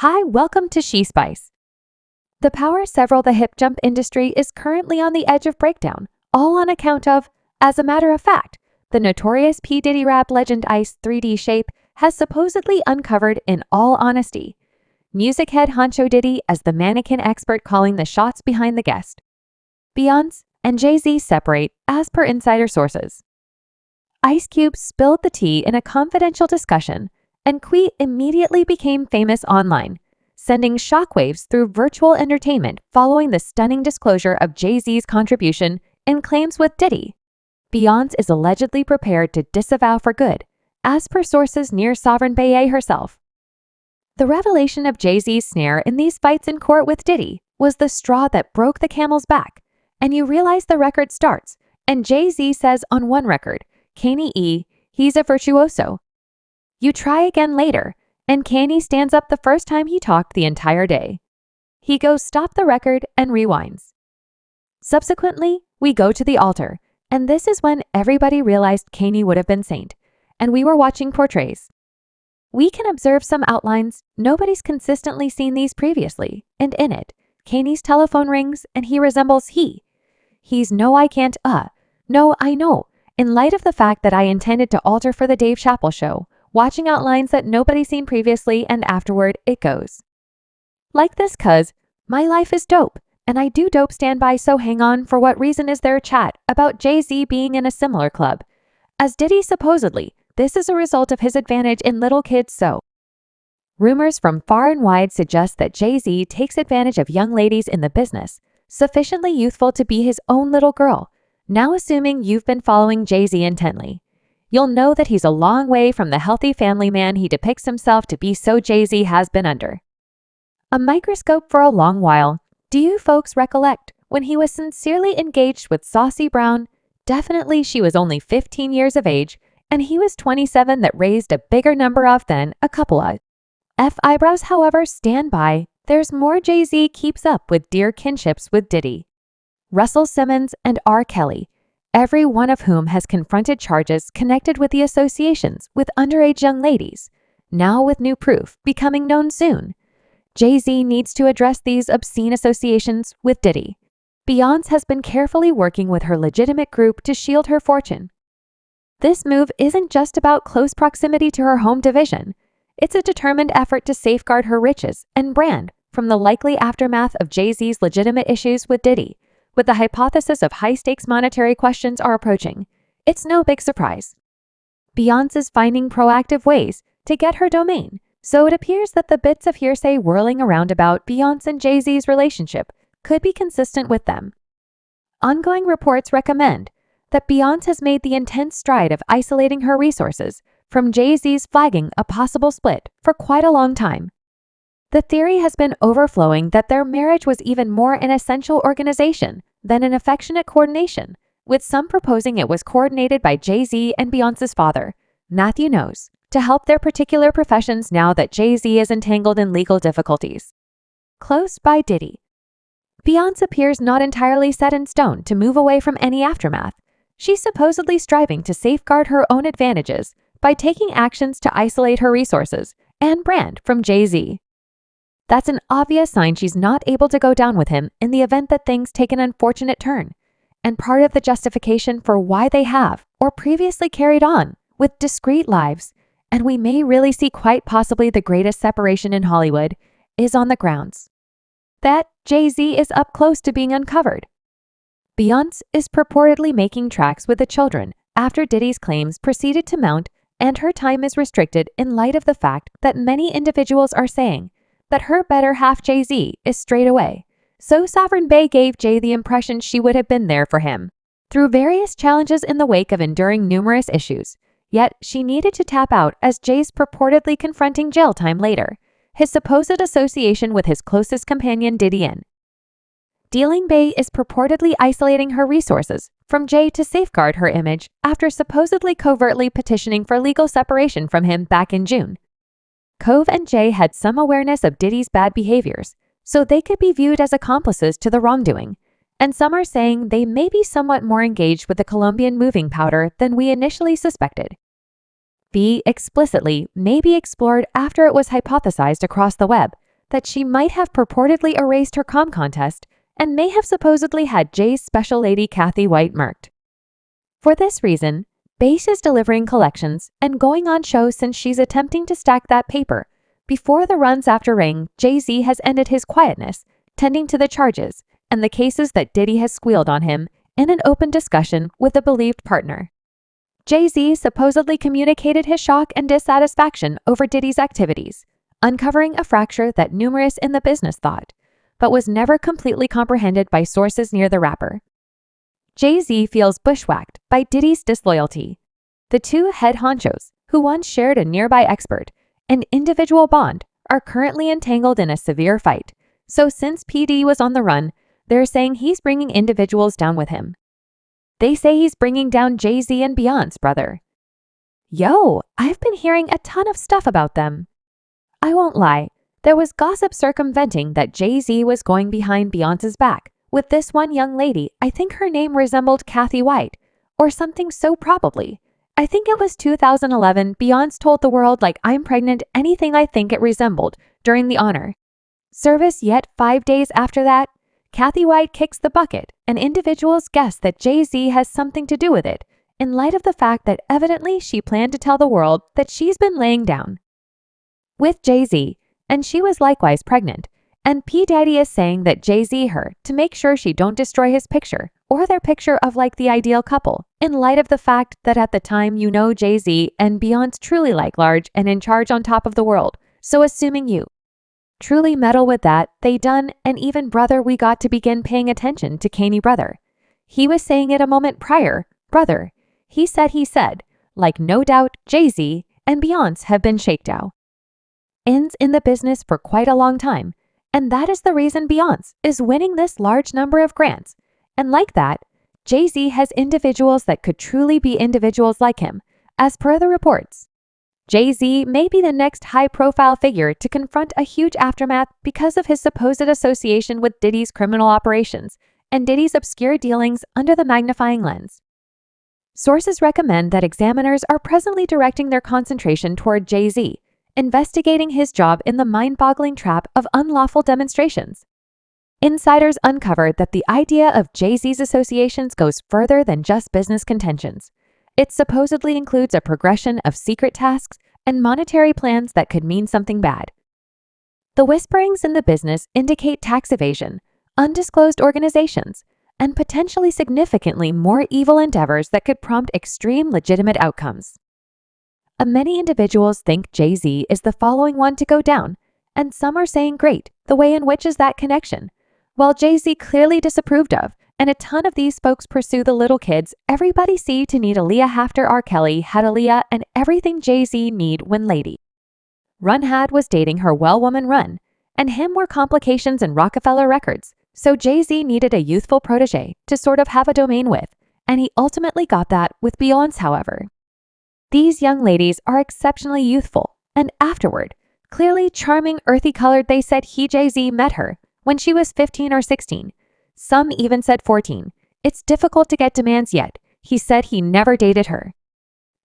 Hi, welcome to She Spice. The power several the hip jump industry is currently on the edge of breakdown, all on account of, as a matter of fact, the notorious P Diddy rap legend Ice 3D shape has supposedly uncovered in all honesty. Music head Honcho Diddy as the mannequin expert calling the shots behind the guest. Beyoncé and Jay Z separate, as per insider sources. Ice Cube spilled the tea in a confidential discussion, and Quee immediately became famous online, sending shockwaves through virtual entertainment following the stunning disclosure of Jay Z's contribution and claims with Diddy. Beyoncé is allegedly prepared to disavow for good, as per sources near Sovereign Baye herself. The revelation of Jay Z's snare in these fights in court with Diddy was the straw that broke the camel's back, and you realize the record starts, and Jay Z says on one record, Kanye, he's a virtuoso. You try again later, and Kanye stands up the first time he talked the entire day. He goes stop the record and rewinds. Subsequently, we go to the altar, and this is when everybody realized Kanye would have been saint, and we were watching portraits. We can observe some outlines, nobody's consistently seen these previously, and in it, Kanye's telephone rings and he resembles He's no I can't no I know, in light of the fact that I intended to alter for the Dave Chappelle show, watching outlines that nobody's seen previously and afterward it goes. Like this cuz, my life is dope, and I do dope stand by so hang on for what reason is there a chat about Jay Z being in a similar club. As Diddy supposedly, this is a result of his advantage in little kids so. Rumors from far and wide suggest that Jay Z takes advantage of young ladies in the business, sufficiently youthful to be his own little girl. Now assuming you've been following Jay Z intently, you'll know that he's a long way from the healthy family man he depicts himself to be so Jay Z has been under a microscope for a long while. Do you folks recollect when he was sincerely engaged with Saucy Brown? Definitely she was only 15 years of age, and he was 27 that raised a bigger number of than a couple of F eyebrows. However, stand by, there's more. Jay Z keeps up with dear kinships with Diddy, Russell Simmons, and R. Kelly, every one of whom has confronted charges connected with the associations with underage young ladies, now with new proof becoming known soon. Jay Z needs to address these obscene associations with Diddy. Beyoncé has been carefully working with her legitimate group to shield her fortune. This move isn't just about close proximity to her home division. It's a determined effort to safeguard her riches and brand from the likely aftermath of Jay Z's legitimate issues with Diddy. With the hypothesis of high-stakes monetary questions are approaching, it's no big surprise. Beyoncé is finding proactive ways to get her domain, so it appears that the bits of hearsay whirling around about Beyoncé and Jay Z's relationship could be consistent with them. Ongoing reports recommend that Beyoncé has made the intense stride of isolating her resources from Jay Z's flagging a possible split for quite a long time. The theory has been overflowing that their marriage was even more an essential organization than an affectionate coordination, with some proposing it was coordinated by Jay Z and Beyoncé's father, Matthew Knowles, to help their particular professions now that Jay Z is entangled in legal difficulties. Close by Diddy. Beyoncé appears not entirely set in stone to move away from any aftermath. She's supposedly striving to safeguard her own advantages by taking actions to isolate her resources and brand from Jay Z. That's an obvious sign she's not able to go down with him in the event that things take an unfortunate turn, and part of the justification for why they have or previously carried on with discreet lives, and we may really see quite possibly the greatest separation in Hollywood, is on the grounds that Jay Z is up close to being uncovered. Beyoncé is purportedly making tracks with the children after Diddy's claims proceeded to mount, and her time is restricted in light of the fact that many individuals are saying that her better half Jay Z is straight away, so Sovereign Baye gave Jay the impression she would have been there for him through various challenges in the wake of enduring numerous issues, yet she needed to tap out as Jay's purportedly confronting jail time later, his supposed association with his closest companion Diddy in. Dealing Baye is purportedly isolating her resources from Jay to safeguard her image after supposedly covertly petitioning for legal separation from him back in June. Cove and Jay had some awareness of Diddy's bad behaviors, so they could be viewed as accomplices to the wrongdoing, and some are saying they may be somewhat more engaged with the Colombian moving powder than we initially suspected. B explicitly may be explored after it was hypothesized across the web that she might have purportedly erased her comm contest and may have supposedly had Jay's special lady Kathy White murked. For this reason, Base is delivering collections and going on shows since she's attempting to stack that paper. Before the runs after Ring, Jay Z has ended his quietness, tending to the charges and the cases that Diddy has squealed on him in an open discussion with a believed partner. Jay Z supposedly communicated his shock and dissatisfaction over Diddy's activities, uncovering a fracture that numerous in the business thought, but was never completely comprehended by sources near the rapper. Jay Z feels bushwhacked by Diddy's disloyalty. The two head honchos, who once shared a nearby expert and individual bond, are currently entangled in a severe fight. So since P Diddy was on the run, they're saying he's bringing individuals down with him. They say he's bringing down Jay Z and Beyoncé's brother. Yo, I've been hearing a ton of stuff about them. I won't lie, there was gossip circumventing that Jay Z was going behind Beyoncé's back with this one young lady. I think her name resembled Kathy White, or something so probably. I think it was 2011, Beyoncé told the world like I'm pregnant anything I think it resembled during the honor service, yet 5 days after that, Kathy White kicks the bucket and individuals guess that Jay Z has something to do with it, in light of the fact that evidently she planned to tell the world that she's been laying down with Jay Z, and she was likewise pregnant, and P Diddy is saying that Jay Z her to make sure she don't destroy his picture or their picture of like the ideal couple, in light of the fact that at the time Jay Z and Beyoncé truly like large and in charge on top of the world, so assuming you truly meddle with that, they done, and even brother we got to begin paying attention to Kanye brother. He was saying it a moment prior, brother. He said, like no doubt Jay Z and Beyoncé have been shakedown ins in the business for quite a long time, and that is the reason Beyoncé is winning this large number of grants. And like that, Jay Z has individuals that could truly be individuals like him, as per the reports. Jay Z may be the next high-profile figure to confront a huge aftermath because of his supposed association with Diddy's criminal operations and Diddy's obscure dealings under the magnifying lens. Sources recommend that examiners are presently directing their concentration toward Jay Z, investigating his job in the mind-boggling trap of unlawful demonstrations. Insiders uncovered that the idea of Jay Z's associations goes further than just business contentions. It supposedly includes a progression of secret tasks and monetary plans that could mean something bad. The whisperings in the business indicate tax evasion, undisclosed organizations, and potentially significantly more evil endeavors that could prompt extreme legitimate outcomes. Many individuals think Jay Z is the following one to go down, and some are saying great, the way in which is that connection, while Jay Z clearly disapproved of, and a ton of these folks pursue the little kids everybody see to need Aaliyah after R. Kelly had Aaliyah and everything Jay Z need when Lady Run had was dating her well-woman Run, and him were complications in Rockefeller Records, so Jay Z needed a youthful protege to sort of have a domain with, and he ultimately got that with Beyoncé however. These young ladies are exceptionally youthful, and afterward, clearly charming earthy colored. They said Jay Z met her when she was 15 or 16. Some even said 14. It's difficult to get demands yet. He said he never dated her.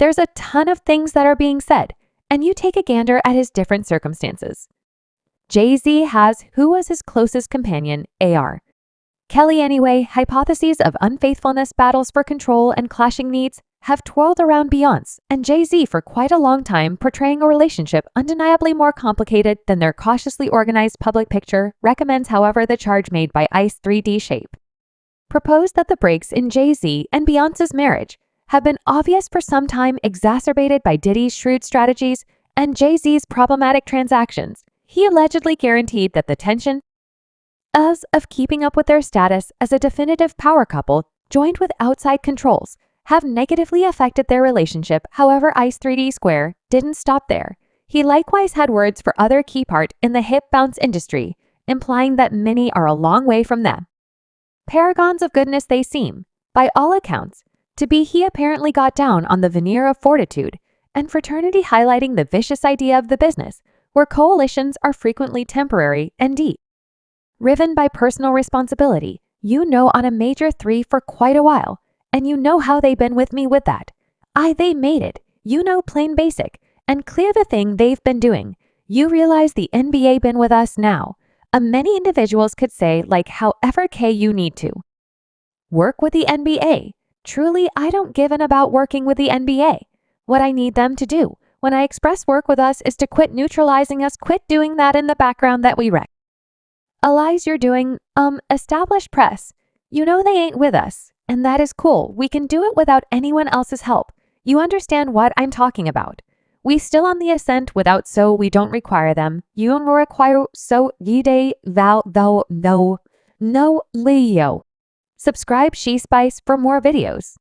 There's a ton of things that are being said, and you take a gander at his different circumstances. Jay Z has who was his closest companion, A.R. Kelly anyway. Hypotheses of unfaithfulness, battles for control, and clashing needs have twirled around Beyoncé and Jay Z for quite a long time, portraying a relationship undeniably more complicated than their cautiously organized public picture recommends. However, the charge made by Ice 3D Shape proposed that the breaks in Jay Z and Beyoncé's marriage have been obvious for some time, exacerbated by Diddy's shrewd strategies and Jay Z's problematic transactions. He allegedly guaranteed that the tension of keeping up with their status as a definitive power couple, joined with outside controls, have negatively affected their relationship. However, Ice 3D Square didn't stop there. He likewise had words for other key part in the hip bounce industry, implying that many are a long way from them. Paragons of goodness they seem, by all accounts, to be. He apparently got down on the veneer of fortitude and fraternity, highlighting the vicious idea of the business, where coalitions are frequently temporary and deep riven by personal responsibility, on a major three for quite a while, and how they been with me with that. They made it, plain basic, and clear the thing they've been doing. You realize the NBA been with us now. Many individuals could say like however K you need to. Work with the NBA. Truly, I don't give an about working with the NBA. What I need them to do when I express work with us is to quit neutralizing us, quit doing that in the background that we wreck. Allies you're doing, established press. You know they ain't with us, and that is cool. We can do it without anyone else's help. You understand what I'm talking about. We still on the ascent without so we don't require them. You don't require so ye day thou though no Leo. Subscribe She Spice for more videos.